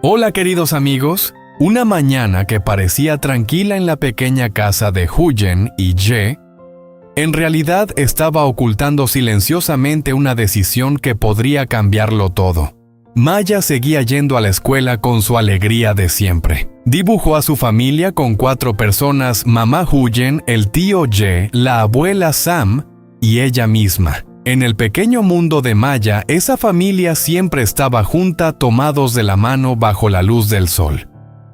Hola queridos amigos, una mañana que parecía tranquila en la pequeña casa de Huyen y Ye, en realidad estaba ocultando silenciosamente una decisión que podría cambiarlo todo. Maya seguía yendo a la escuela con su alegría de siempre. Dibujó a su familia con 4 personas: mamá Huyen, el tío Ye, la abuela Sam y ella misma. En el pequeño mundo de Maya, esa familia siempre estaba junta, tomados de la mano bajo la luz del sol.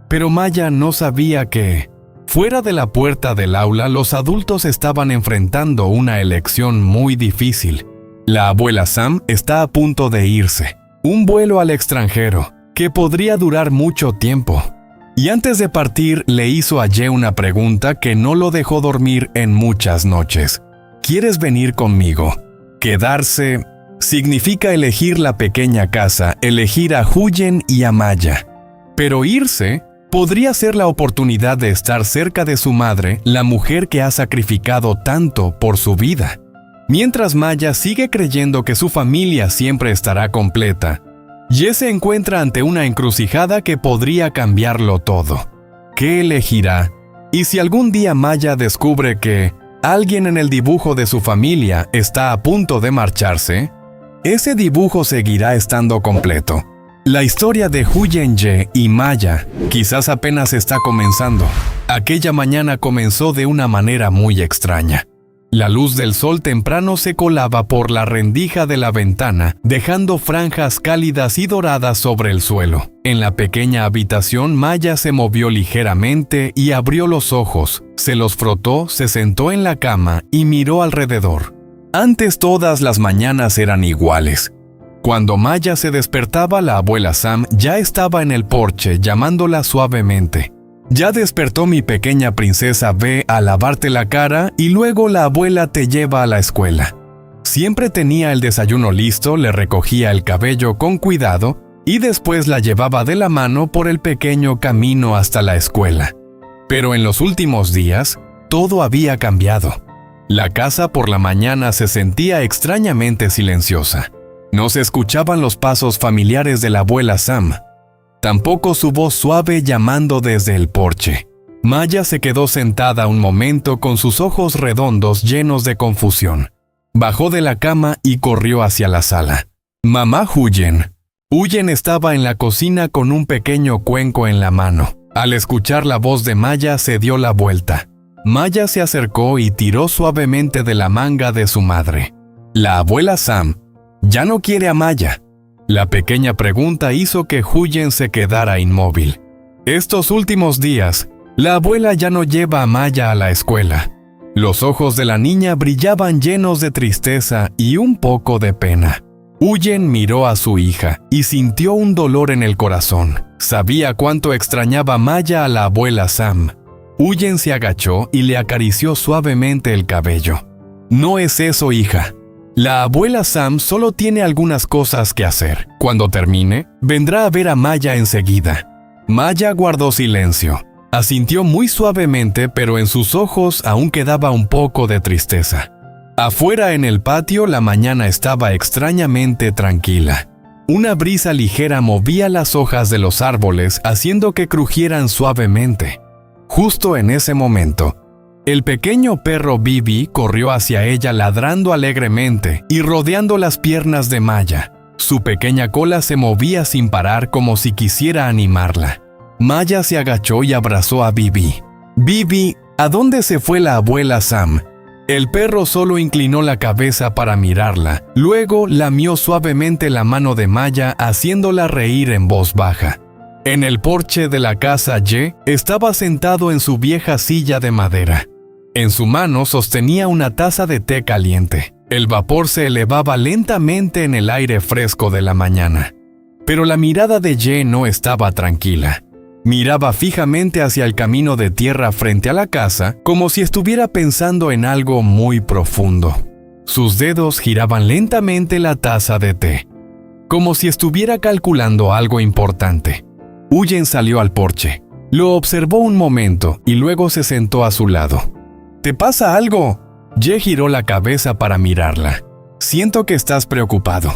Pero Maya no sabía que, fuera de la puerta del aula, los adultos estaban enfrentando una elección muy difícil. La abuela Sam está a punto de irse. Un vuelo al extranjero, que podría durar mucho tiempo. Y antes de partir, le hizo a Ye una pregunta que no lo dejó dormir en muchas noches. ¿Quieres venir conmigo? Quedarse significa elegir la pequeña casa, elegir a Huyen y a Maya. Pero irse podría ser la oportunidad de estar cerca de su madre, la mujer que ha sacrificado tanto por su vida. Mientras Maya sigue creyendo que su familia siempre estará completa, Ye se encuentra ante una encrucijada que podría cambiarlo todo. ¿Qué elegirá? Y si algún día Maya descubre que alguien en el dibujo de su familia está a punto de marcharse, ese dibujo seguirá estando completo. La historia de Huyen Ye y Maya quizás apenas está comenzando. Aquella mañana comenzó de una manera muy extraña. La luz del sol temprano se colaba por la rendija de la ventana, dejando franjas cálidas y doradas sobre el suelo. En la pequeña habitación, Maya se movió ligeramente y abrió los ojos. Se los frotó, se sentó en la cama y miró alrededor. Antes todas las mañanas eran iguales. Cuando Maya se despertaba, la abuela Sam ya estaba en el porche llamándola suavemente. «Ya despertó mi pequeña princesa, ve a lavarte la cara y luego la abuela te lleva a la escuela». Siempre tenía el desayuno listo, le recogía el cabello con cuidado y después la llevaba de la mano por el pequeño camino hasta la escuela. Pero en los últimos días, todo había cambiado. La casa por la mañana se sentía extrañamente silenciosa. No se escuchaban los pasos familiares de la abuela Sam. Tampoco su voz suave llamando desde el porche. Maya se quedó sentada un momento con sus ojos redondos llenos de confusión. Bajó de la cama y corrió hacia la sala. Mamá Huyen. Huyen estaba en la cocina con un pequeño cuenco en la mano. Al escuchar la voz de Maya se dio la vuelta. Maya se acercó y tiró suavemente de la manga de su madre. La abuela Sam ya no quiere a Maya. La pequeña pregunta hizo que Huyen se quedara inmóvil. Estos últimos días, la abuela ya no lleva a Maya a la escuela. Los ojos de la niña brillaban llenos de tristeza y un poco de pena. Huyen miró a su hija y sintió un dolor en el corazón. Sabía cuánto extrañaba Maya a la abuela Sam. Huyen se agachó y le acarició suavemente el cabello. «No es eso, hija. La abuela Sam solo tiene algunas cosas que hacer. Cuando termine, vendrá a ver a Maya enseguida». Maya guardó silencio. Asintió muy suavemente, pero en sus ojos aún quedaba un poco de tristeza. Afuera en el patio, la mañana estaba extrañamente tranquila. Una brisa ligera movía las hojas de los árboles, haciendo que crujieran suavemente. Justo en ese momento, el pequeño perro Bibi corrió hacia ella ladrando alegremente y rodeando las piernas de Maya. Su pequeña cola se movía sin parar como si quisiera animarla. Maya se agachó y abrazó a Bibi. «Bibi, ¿a dónde se fue la abuela Sam?». El perro solo inclinó la cabeza para mirarla. Luego lamió suavemente la mano de Maya, haciéndola reír en voz baja. En el porche de la casa, Ye estaba sentado en su vieja silla de madera. En su mano sostenía una taza de té caliente. El vapor se elevaba lentamente en el aire fresco de la mañana. Pero la mirada de Ye no estaba tranquila. Miraba fijamente hacia el camino de tierra frente a la casa, como si estuviera pensando en algo muy profundo. Sus dedos giraban lentamente la taza de té, como si estuviera calculando algo importante. Huyen salió al porche. Lo observó un momento y luego se sentó a su lado. «¿Te pasa algo?». Ye giró la cabeza para mirarla. «Siento que estás preocupado».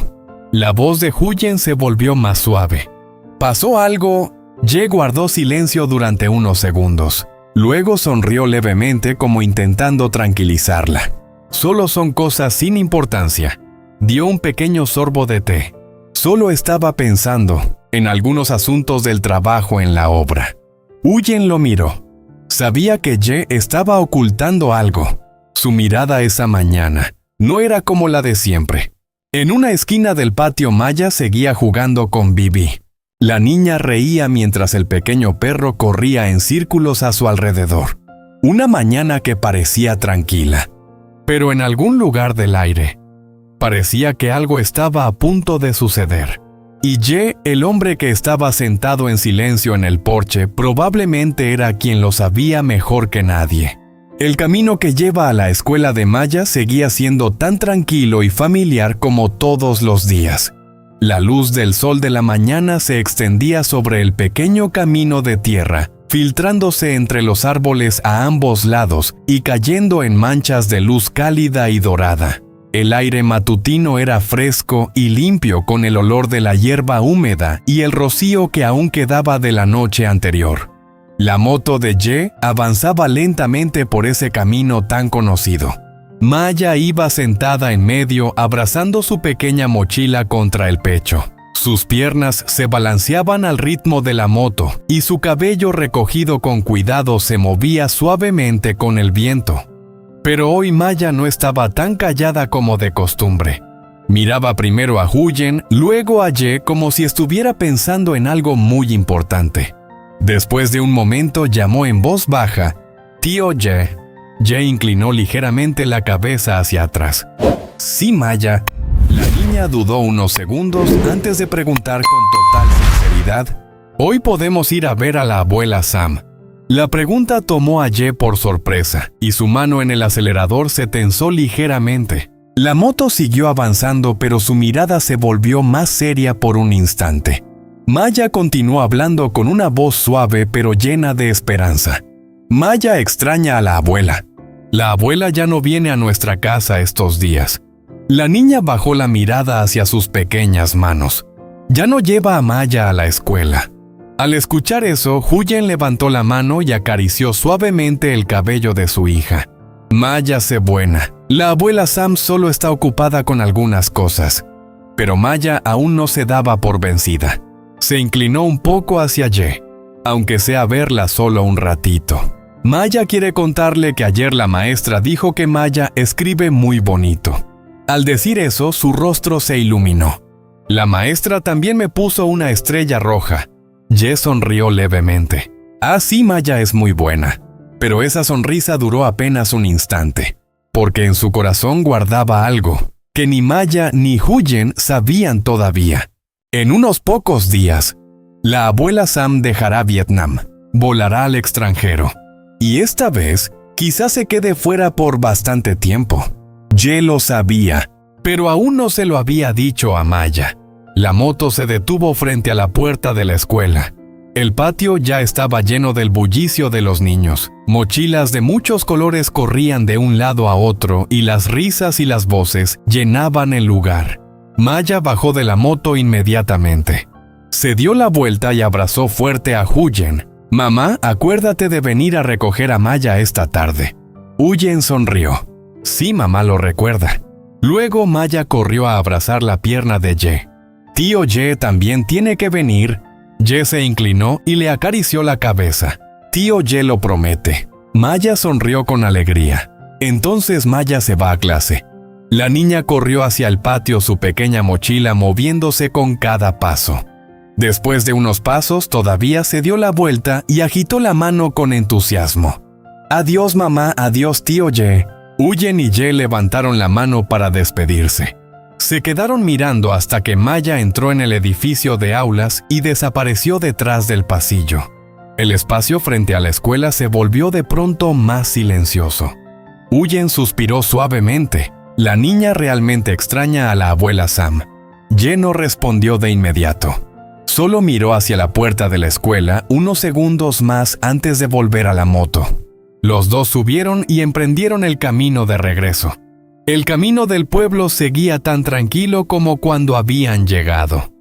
La voz de Huyen se volvió más suave. ¿Pasó algo? Ye guardó silencio durante unos segundos. Luego sonrió levemente como intentando tranquilizarla. Solo son cosas sin importancia. Dio un pequeño sorbo de té. Solo estaba pensando en algunos asuntos del trabajo en la obra. Huyen lo miró. Sabía que Ye estaba ocultando algo. Su mirada esa mañana no era como la de siempre. En una esquina del patio, Maya seguía jugando con Bibi. La niña reía mientras el pequeño perro corría en círculos a su alrededor. Una mañana que parecía tranquila. Pero en algún lugar del aire, parecía que algo estaba a punto de suceder. Y Ye, el hombre que estaba sentado en silencio en el porche, probablemente era quien lo sabía mejor que nadie. El camino que lleva a la escuela de Maya seguía siendo tan tranquilo y familiar como todos los días. La luz del sol de la mañana se extendía sobre el pequeño camino de tierra, filtrándose entre los árboles a ambos lados y cayendo en manchas de luz cálida y dorada. El aire matutino era fresco y limpio con el olor de la hierba húmeda y el rocío que aún quedaba de la noche anterior. La moto de Ye avanzaba lentamente por ese camino tan conocido. Maya iba sentada en medio, abrazando su pequeña mochila contra el pecho. Sus piernas se balanceaban al ritmo de la moto y su cabello recogido con cuidado se movía suavemente con el viento. Pero hoy Maya no estaba tan callada como de costumbre. Miraba primero a Huyen, luego a Ye como si estuviera pensando en algo muy importante. Después de un momento llamó en voz baja, «Tío Ye». Ye inclinó ligeramente la cabeza hacia atrás. «Sí, Maya». La niña dudó unos segundos antes de preguntar con total sinceridad, «¿Hoy podemos ir a ver a la abuela Sam?». La pregunta tomó a Ye por sorpresa, y su mano en el acelerador se tensó ligeramente. La moto siguió avanzando, pero su mirada se volvió más seria por un instante. Maya continuó hablando con una voz suave pero llena de esperanza. «Maya extraña a la abuela. La abuela ya no viene a nuestra casa estos días». La niña bajó la mirada hacia sus pequeñas manos. «Ya no lleva a Maya a la escuela». Al escuchar eso, Huyen levantó la mano y acarició suavemente el cabello de su hija. «Maya, sé buena. La abuela Sam solo está ocupada con algunas cosas». Pero Maya aún no se daba por vencida. Se inclinó un poco hacia Ye, aunque sea verla solo un ratito. Maya quiere contarle que ayer la maestra dijo que Maya escribe muy bonito. Al decir eso, su rostro se iluminó. «La maestra también me puso una estrella roja». Ye sonrió levemente. «Ah, sí, Maya es muy buena». Pero esa sonrisa duró apenas un instante, porque en su corazón guardaba algo que ni Maya ni Huyen sabían todavía. En unos pocos días, la abuela Sam dejará Vietnam, volará al extranjero. Y esta vez, quizás se quede fuera por bastante tiempo. Ye lo sabía, pero aún no se lo había dicho a Maya. La moto se detuvo frente a la puerta de la escuela. El patio ya estaba lleno del bullicio de los niños. Mochilas de muchos colores corrían de un lado a otro y las risas y las voces llenaban el lugar. Maya bajó de la moto inmediatamente. Se dio la vuelta y abrazó fuerte a Huyen. «Mamá, acuérdate de venir a recoger a Maya esta tarde». Huyen sonrió. «Sí, mamá lo recuerda». Luego Maya corrió a abrazar la pierna de Ye. «Tío Ye también tiene que venir». Ye se inclinó y le acarició la cabeza. «Tío Ye lo promete». Maya sonrió con alegría. Entonces Maya se va a clase. La niña corrió hacia el patio, su pequeña mochila moviéndose con cada paso. Después de unos pasos, todavía se dio la vuelta y agitó la mano con entusiasmo. «Adiós, mamá, adiós, tío Ye». Huyen y Ye levantaron la mano para despedirse. Se quedaron mirando hasta que Maya entró en el edificio de aulas y desapareció detrás del pasillo. El espacio frente a la escuela se volvió de pronto más silencioso. Huyen suspiró suavemente. La niña realmente extraña a la abuela Sam. Ye no respondió de inmediato. Solo miró hacia la puerta de la escuela unos segundos más antes de volver a la moto. Los dos subieron y emprendieron el camino de regreso. El camino del pueblo seguía tan tranquilo como cuando habían llegado.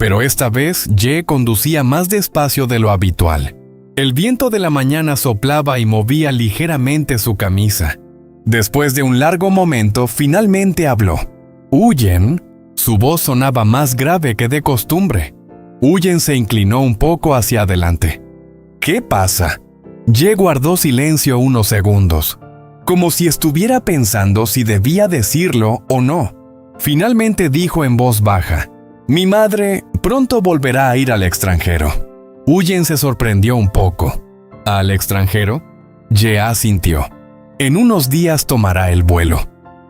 Pero esta vez Ye conducía más despacio de lo habitual. El viento de la mañana soplaba y movía ligeramente su camisa. Después de un largo momento, finalmente habló. «Huyen». Su voz sonaba más grave que de costumbre. Huyen se inclinó un poco hacia adelante. «¿Qué pasa?». Ye guardó silencio unos segundos, como si estuviera pensando si debía decirlo o no. Finalmente dijo en voz baja: «Mi madre pronto volverá a ir al extranjero». Huyen se sorprendió un poco. «¿Al extranjero?». Ye asintió. «En unos días tomará el vuelo».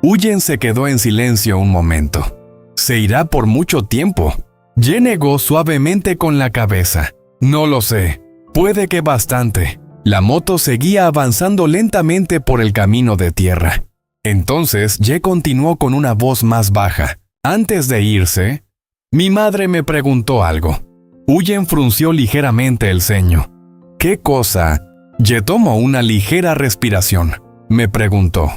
Huyen se quedó en silencio un momento. «¿Se irá por mucho tiempo?». Ye negó suavemente con la cabeza. «No lo sé. Puede que bastante». La moto seguía avanzando lentamente por el camino de tierra. Entonces Ye continuó con una voz más baja. «Antes de irse, mi madre me preguntó algo». Huyen frunció ligeramente el ceño. «¿Qué cosa?». Ye tomó una ligera respiración. Me preguntó.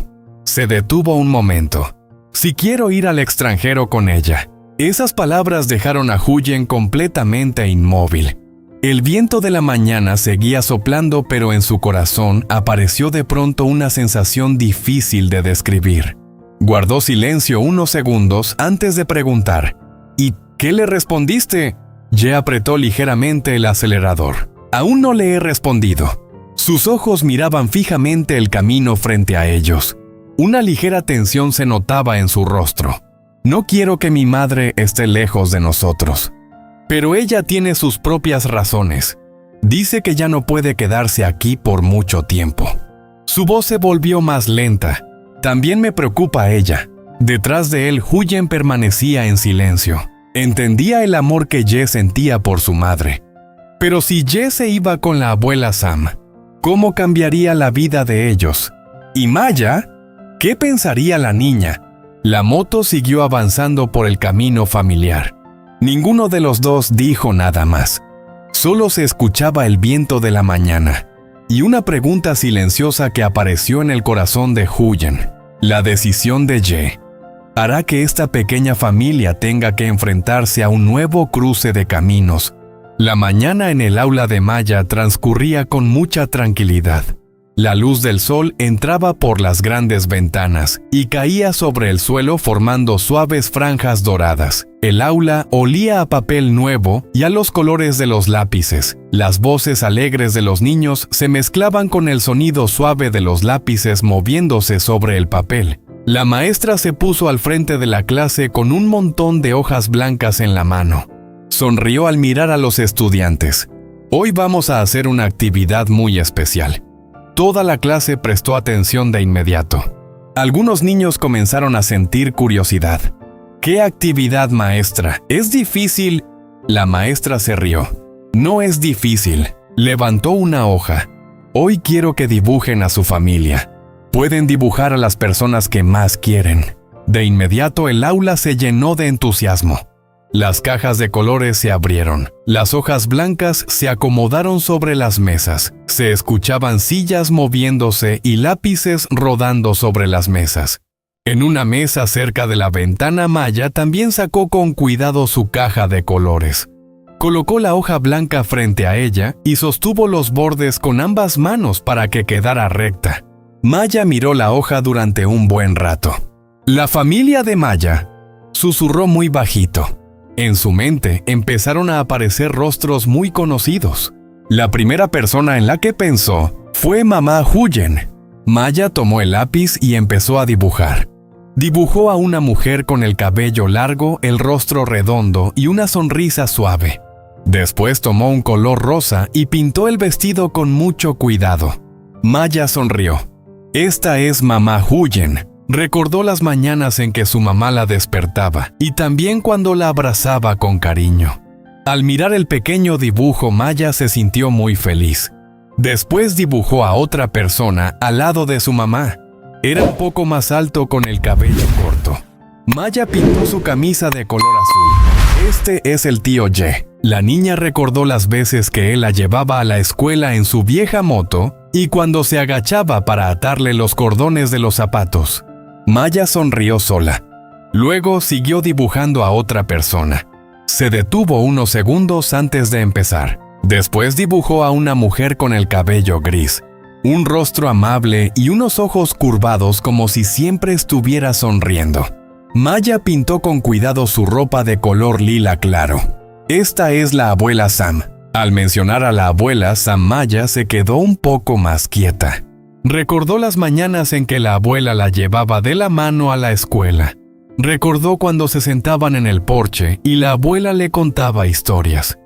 Se detuvo un momento. «Si quiero ir al extranjero con ella». Esas palabras dejaron a Huyen completamente inmóvil. El viento de la mañana seguía soplando, pero en su corazón apareció de pronto una sensación difícil de describir. Guardó silencio unos segundos antes de preguntar. «¿Y qué le respondiste?». Ye apretó ligeramente el acelerador. «Aún no le he respondido». Sus ojos miraban fijamente el camino frente a ellos. Una ligera tensión se notaba en su rostro. «No quiero que mi madre esté lejos de nosotros. Pero ella tiene sus propias razones. Dice que ya no puede quedarse aquí por mucho tiempo». Su voz se volvió más lenta. «También me preocupa ella». Detrás de él, Huyen permanecía en silencio. Entendía el amor que Ye sentía por su madre. Pero si Ye se iba con la abuela Sam, ¿cómo cambiaría la vida de ellos? ¿Y Maya? ¿Qué pensaría la niña? La moto siguió avanzando por el camino familiar. Ninguno de los dos dijo nada más. Solo se escuchaba el viento de la mañana y una pregunta silenciosa que apareció en el corazón de Huyen. La decisión de Ye hará que esta pequeña familia tenga que enfrentarse a un nuevo cruce de caminos. La mañana en el aula de Maya transcurría con mucha tranquilidad. La luz del sol entraba por las grandes ventanas y caía sobre el suelo formando suaves franjas doradas. El aula olía a papel nuevo y a los colores de los lápices. Las voces alegres de los niños se mezclaban con el sonido suave de los lápices moviéndose sobre el papel. La maestra se puso al frente de la clase con un montón de hojas blancas en la mano. Sonrió al mirar a los estudiantes. «Hoy vamos a hacer una actividad muy especial». Toda la clase prestó atención de inmediato. Algunos niños comenzaron a sentir curiosidad. «¿Qué actividad, maestra? ¿Es difícil?». La maestra se rió. «No es difícil». Levantó una hoja. «Hoy quiero que dibujen a su familia. Pueden dibujar a las personas que más quieren». De inmediato el aula se llenó de entusiasmo. Las cajas de colores se abrieron. Las hojas blancas se acomodaron sobre las mesas. Se escuchaban sillas moviéndose y lápices rodando sobre las mesas. En una mesa cerca de la ventana, Maya también sacó con cuidado su caja de colores. Colocó la hoja blanca frente a ella y sostuvo los bordes con ambas manos para que quedara recta. Maya miró la hoja durante un buen rato. «La familia de Maya», susurró muy bajito. En su mente empezaron a aparecer rostros muy conocidos. La primera persona en la que pensó fue mamá Huyen. Maya tomó el lápiz y empezó a dibujar. Dibujó a una mujer con el cabello largo, el rostro redondo y una sonrisa suave. Después tomó un color rosa y pintó el vestido con mucho cuidado. Maya sonrió. «Esta es mamá Huyen». Recordó las mañanas en que su mamá la despertaba y también cuando la abrazaba con cariño. Al mirar el pequeño dibujo, Maya se sintió muy feliz. Después dibujó a otra persona al lado de su mamá. Era un poco más alto con el cabello corto. Maya pintó su camisa de color azul. «Este es el tío Ye». La niña recordó las veces que él la llevaba a la escuela en su vieja moto y cuando se agachaba para atarle los cordones de los zapatos. Maya sonrió sola. Luego siguió dibujando a otra persona. Se detuvo unos segundos antes de empezar. Después dibujó a una mujer con el cabello gris, un rostro amable y unos ojos curvados como si siempre estuviera sonriendo. Maya pintó con cuidado su ropa de color lila claro. Esta es la abuela Sam. Al mencionar a la abuela, Sam Maya se quedó un poco más quieta. Recordó las mañanas en que la abuela la llevaba de la mano a la escuela. Recordó cuando se sentaban en el porche y la abuela le contaba historias.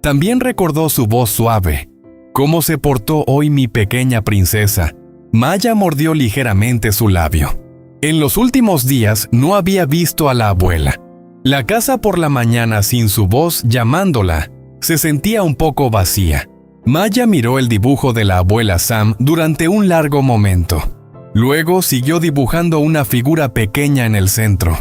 También recordó su voz suave. ¿Cómo se portó hoy mi pequeña princesa? Maya mordió ligeramente su labio. En los últimos días no había visto a la abuela. La casa por la mañana sin su voz llamándola se sentía un poco vacía. Maya miró el dibujo de la abuela Sam durante un largo momento. Luego siguió dibujando una figura pequeña en el centro.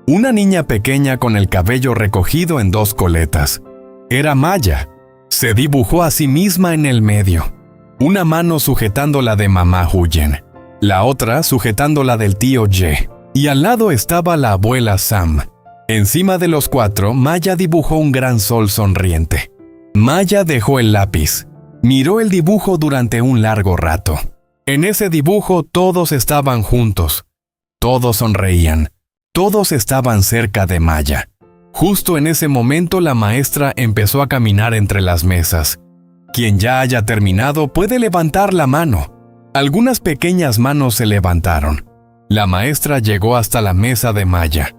Una niña pequeña con el cabello recogido en dos coletas. Era Maya. Se dibujó a sí misma en el medio. Una mano sujetando la de mamá Huyen, la otra sujetando la del tío Ye, y al lado estaba la abuela Sam. Encima de los cuatro, Maya dibujó un gran sol sonriente. Maya dejó el lápiz. Miró el dibujo durante un largo rato. En ese dibujo todos estaban juntos. Todos sonreían. Todos estaban cerca de Maya. Justo en ese momento la maestra empezó a caminar entre las mesas. Quien ya haya terminado puede levantar la mano. Algunas pequeñas manos se levantaron. La maestra llegó hasta la mesa de Maya.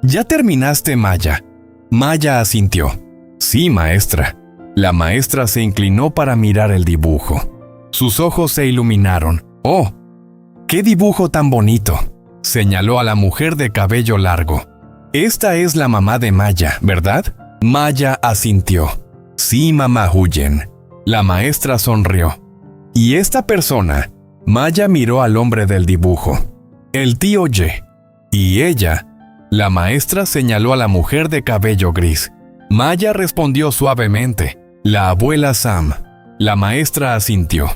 ¿Ya terminaste, Maya? Maya asintió. Sí, maestra. La maestra se inclinó para mirar el dibujo. Sus ojos se iluminaron. ¡Oh! ¡Qué dibujo tan bonito!, señaló a la mujer de cabello largo. Esta es la mamá de Maya, ¿verdad? Maya asintió. Sí, mamá Huyen. La maestra sonrió. ¿Y esta persona? Maya miró al hombre del dibujo. El tío Ye. ¿Y ella? La maestra señaló a la mujer de cabello gris. Maya respondió suavemente. La abuela Sam. La maestra asintió.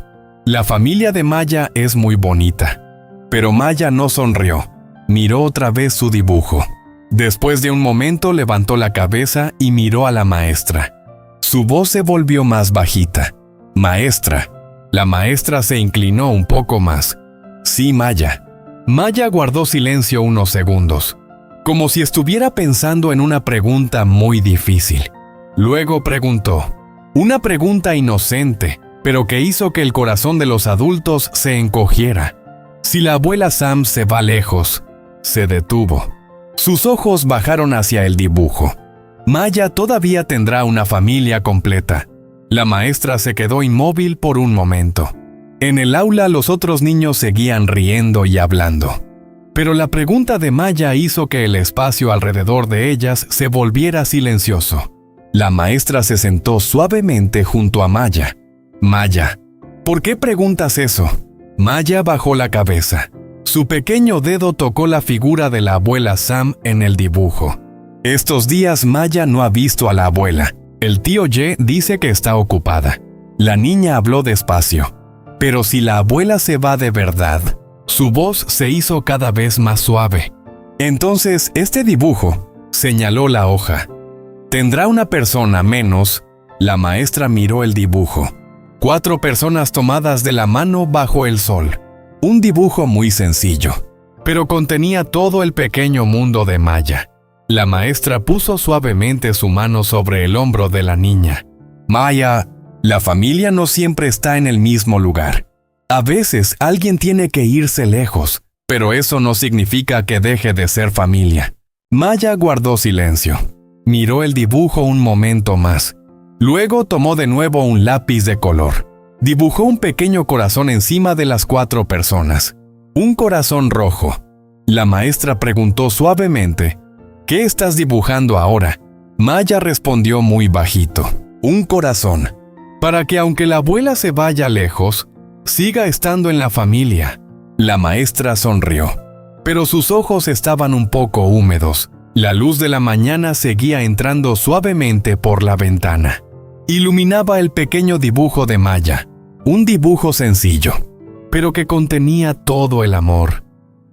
La familia de Maya es muy bonita. Pero Maya no sonrió. Miró otra vez su dibujo. Después de un momento levantó la cabeza y miró a la maestra. Su voz se volvió más bajita. Maestra. La maestra se inclinó un poco más. Sí, Maya. Maya guardó silencio unos segundos, como si estuviera pensando en una pregunta muy difícil. Luego preguntó. Una pregunta inocente, pero que hizo que el corazón de los adultos se encogiera. Si la abuela Sam se va lejos, se detuvo. Sus ojos bajaron hacia el dibujo. Maya todavía tendrá una familia completa. La maestra se quedó inmóvil por un momento. En el aula los otros niños seguían riendo y hablando. Pero la pregunta de Maya hizo que el espacio alrededor de ellas se volviera silencioso. La maestra se sentó suavemente junto a Maya. Maya, ¿por qué preguntas eso? Maya bajó la cabeza. Su pequeño dedo tocó la figura de la abuela Sam en el dibujo. Estos días Maya no ha visto a la abuela. El tío Ye dice que está ocupada. La niña habló despacio. Pero si la abuela se va de verdad, su voz se hizo cada vez más suave. Entonces, este dibujo, señaló la hoja, tendrá una persona menos. La maestra miró el dibujo. 4 personas tomadas de la mano bajo el sol. Un dibujo muy sencillo, pero contenía todo el pequeño mundo de Maya. La maestra puso suavemente su mano sobre el hombro de la niña. Maya, la familia no siempre está en el mismo lugar. A veces alguien tiene que irse lejos, pero eso no significa que deje de ser familia. Maya guardó silencio. Miró el dibujo un momento más. Luego tomó de nuevo un lápiz de color. Dibujó un pequeño corazón encima de las 4 personas. Un corazón rojo. La maestra preguntó suavemente, ¿qué estás dibujando ahora? Maya respondió muy bajito, un corazón, para que aunque la abuela se vaya lejos, siga estando en la familia. La maestra sonrió, pero sus ojos estaban un poco húmedos. La luz de la mañana seguía entrando suavemente por la ventana. Iluminaba el pequeño dibujo de Maya, un dibujo sencillo, pero que contenía todo el amor,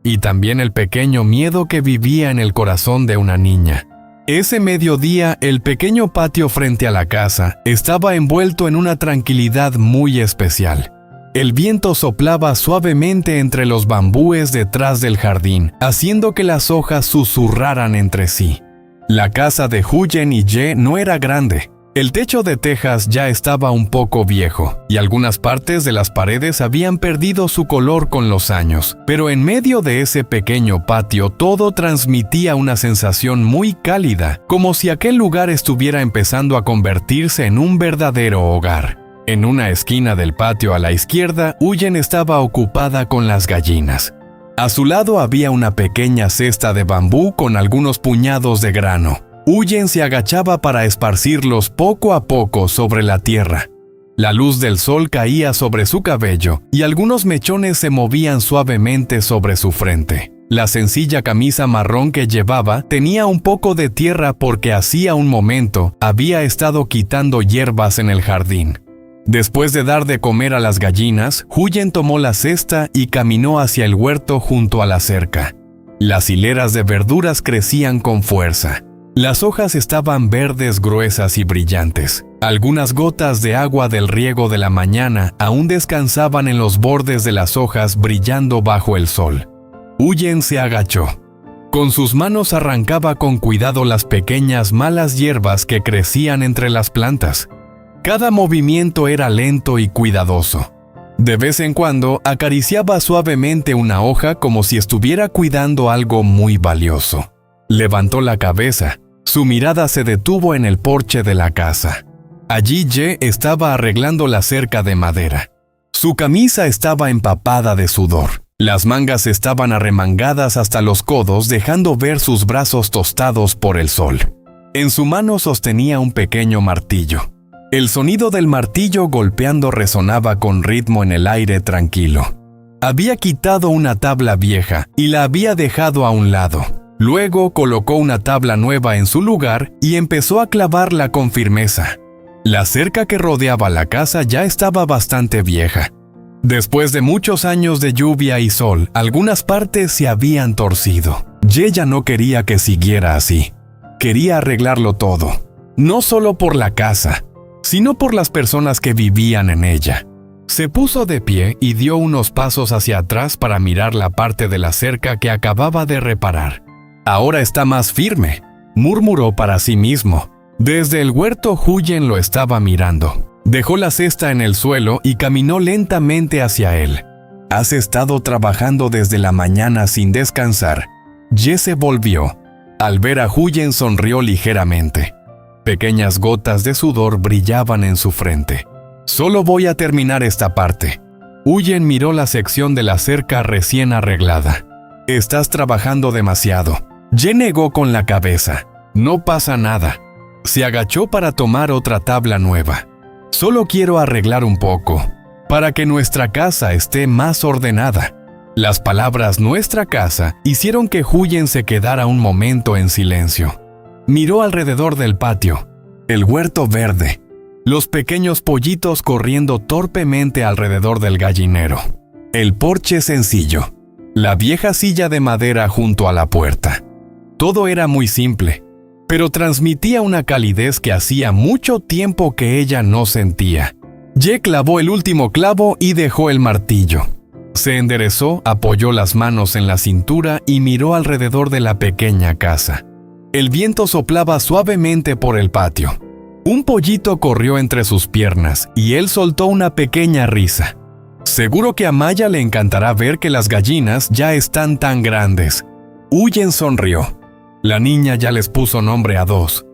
y también el pequeño miedo que vivía en el corazón de una niña. Ese mediodía, el pequeño patio frente a la casa estaba envuelto en una tranquilidad muy especial. El viento soplaba suavemente entre los bambúes detrás del jardín, haciendo que las hojas susurraran entre sí. La casa de Huyen y Ye no era grande. El techo de tejas ya estaba un poco viejo, y algunas partes de las paredes habían perdido su color con los años. Pero en medio de ese pequeño patio todo transmitía una sensación muy cálida, como si aquel lugar estuviera empezando a convertirse en un verdadero hogar. En una esquina del patio a la izquierda, Huyen estaba ocupada con las gallinas. A su lado había una pequeña cesta de bambú con algunos puñados de grano. Huyen se agachaba para esparcirlos poco a poco sobre la tierra. La luz del sol caía sobre su cabello y algunos mechones se movían suavemente sobre su frente. La sencilla camisa marrón que llevaba tenía un poco de tierra porque hacía un momento había estado quitando hierbas en el jardín. Después de dar de comer a las gallinas, Huyen tomó la cesta y caminó hacia el huerto junto a la cerca. Las hileras de verduras crecían con fuerza. Las hojas estaban verdes, gruesas y brillantes. Algunas gotas de agua del riego de la mañana aún descansaban en los bordes de las hojas brillando bajo el sol. Huyen se agachó. Con sus manos arrancaba con cuidado las pequeñas malas hierbas que crecían entre las plantas. Cada movimiento era lento y cuidadoso. De vez en cuando acariciaba suavemente una hoja como si estuviera cuidando algo muy valioso. Levantó la cabeza. Su mirada se detuvo en el porche de la casa. Allí Ye estaba arreglando la cerca de madera. Su camisa estaba empapada de sudor. Las mangas estaban arremangadas hasta los codos, dejando ver sus brazos tostados por el sol. En su mano sostenía un pequeño martillo. El sonido del martillo golpeando resonaba con ritmo en el aire tranquilo. Había quitado una tabla vieja y la había dejado a un lado. Luego colocó una tabla nueva en su lugar y empezó a clavarla con firmeza. La cerca que rodeaba la casa ya estaba bastante vieja. Después de muchos años de lluvia y sol, algunas partes se habían torcido. Ye ya no quería que siguiera así. Quería arreglarlo todo, no solo por la casa, sino por las personas que vivían en ella. Se puso de pie y dio unos pasos hacia atrás para mirar la parte de la cerca que acababa de reparar. Ahora está más firme, murmuró para sí mismo. Desde el huerto Huyen lo estaba mirando. Dejó la cesta en el suelo y caminó lentamente hacia él. ¿Has estado trabajando desde la mañana sin descansar? Ye se volvió. Al ver a Huyen sonrió ligeramente. Pequeñas gotas de sudor brillaban en su frente. Solo voy a terminar esta parte. Huyen miró la sección de la cerca recién arreglada. Estás trabajando demasiado. Ye negó con la cabeza. No pasa nada. Se agachó para tomar otra tabla nueva. Solo quiero arreglar un poco, para que nuestra casa esté más ordenada. Las palabras «nuestra casa» hicieron que Huyen se quedara un momento en silencio. Miró alrededor del patio, el huerto verde, los pequeños pollitos corriendo torpemente alrededor del gallinero, el porche sencillo, la vieja silla de madera junto a la puerta. Todo era muy simple, pero transmitía una calidez que hacía mucho tiempo que ella no sentía. Ye clavó el último clavo y dejó el martillo. Se enderezó, apoyó las manos en la cintura y miró alrededor de la pequeña casa. El viento soplaba suavemente por el patio. Un pollito corrió entre sus piernas y él soltó una pequeña risa. Seguro que a Maya le encantará ver que las gallinas ya están tan grandes. Huyen sonrió. La niña ya les puso nombre a dos.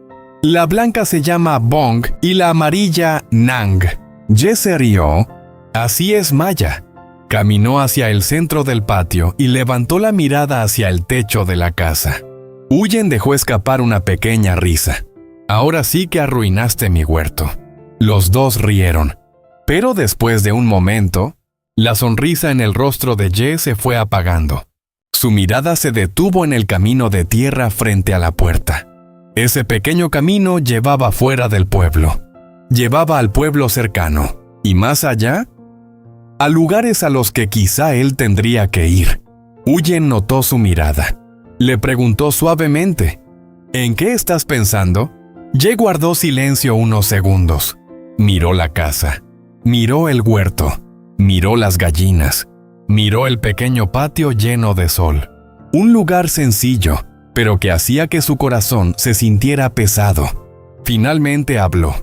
La blanca se llama Bong y la amarilla Nang. Ye se rió. Así es Maya. Caminó hacia el centro del patio y levantó la mirada hacia el techo de la casa. Huyen dejó escapar una pequeña risa. Ahora sí que arruinaste mi huerto. Los dos rieron. Pero después de un momento, la sonrisa en el rostro de Ye se fue apagando. Su mirada se detuvo en el camino de tierra frente a la puerta. Ese pequeño camino llevaba fuera del pueblo. Llevaba al pueblo cercano. ¿Y más allá? A lugares a los que quizá él tendría que ir. Huyen notó su mirada. Le preguntó suavemente, ¿En qué estás pensando? Ye guardó silencio unos segundos. Miró la casa, miró el huerto, miró las gallinas, miró el pequeño patio lleno de sol. Un lugar sencillo, pero que hacía que su corazón se sintiera pesado. Finalmente habló.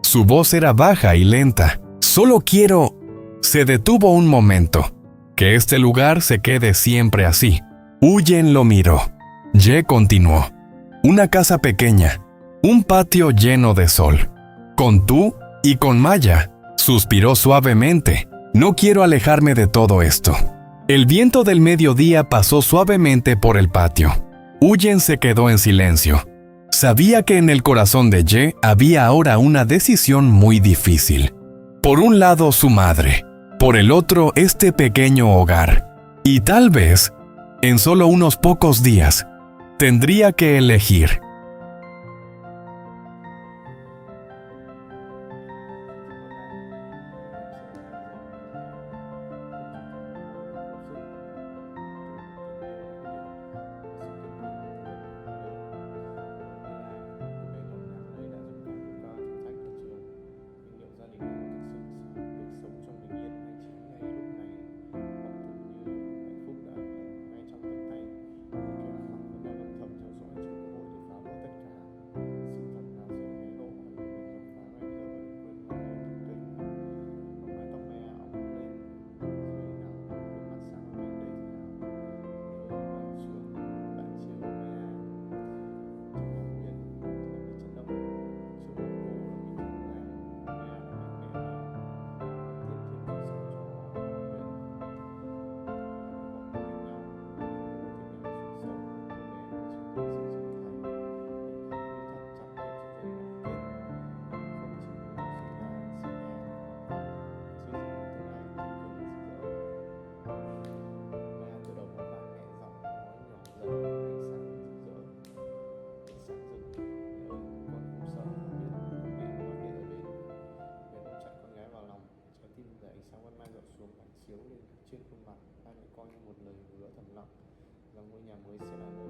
Su voz era baja y lenta. Solo quiero... Se detuvo un momento. Que este lugar se quede siempre así. Huyen lo miró. Ye continuó. Una casa pequeña, un patio lleno de sol. Con tú y con Maya, suspiró suavemente. No quiero alejarme de todo esto. El viento del mediodía pasó suavemente por el patio. Huyen se quedó en silencio. Sabía que en el corazón de Ye había ahora una decisión muy difícil. Por un lado su madre, por el otro este pequeño hogar. Y tal vez, en solo unos pocos días, tendría que elegir. Trên khuôn mặt, ai lại coi như một lời hứa thầm lặng rằng ngôi nhà mới sẽ là nơi